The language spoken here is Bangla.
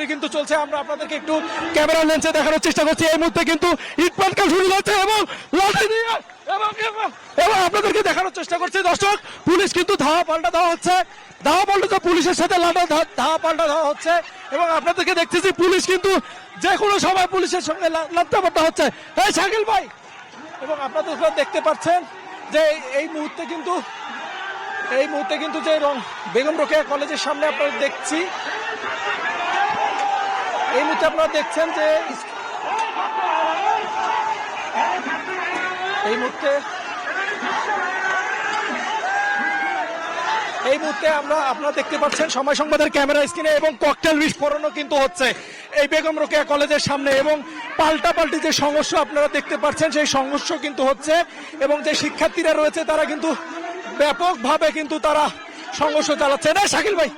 ছড়াছড়ি কিন্তু চলছে। আমরা আপনাদেরকে একটু ক্যামেরা লেন্সে দেখানোর চেষ্টা করছি। এই মুহূর্তে কিন্তু ইট পাটকেল শুরু হচ্ছে এবং লাঠি দিয়ে এবং আপনাদেরকে দেখানোর চেষ্টা করছি দর্শক, পুলিশ কিন্তু ধাওয়া পাল্টা দেওয়া হচ্ছে, ধাওয়া পাল্টা পুলিশের সাথে ধাওয়া পাল্টা দেওয়া হচ্ছে এবং আপনাদেরকে দেখতেছি পুলিশ কিন্তু যে কোনো সময় পুলিশের সঙ্গে লাত্তাপাত্তা হচ্ছে। এই শাকিল ভাই, এবং আপনাদের দেখতে পাচ্ছেন যে এই মুহূর্তে কিন্তু যে বেগম রোকেয়া কলেজের সামনে আপনারা দেখছি, এই মুহূর্তে আপনারা দেখছেন যে এই মুহূর্তে আপনারা দেখতে পাচ্ছেন সময় সংবাদের ক্যামেরা স্ক্রিনে, এবং ককটেল বিস্ফোরণও কিন্তু হচ্ছে এই বেগম রোকেয়া কলেজের সামনে, এবং পাল্টাপাল্টি যে সংঘর্ষ আপনারা দেখতে পাচ্ছেন সেই সংঘর্ষ কিন্তু হচ্ছে, এবং যে শিক্ষার্থীরা রয়েছে তারা কিন্তু ব্যাপকভাবে কিন্তু তারা সংঘর্ষ চালাচ্ছে। না শাকিল ভাই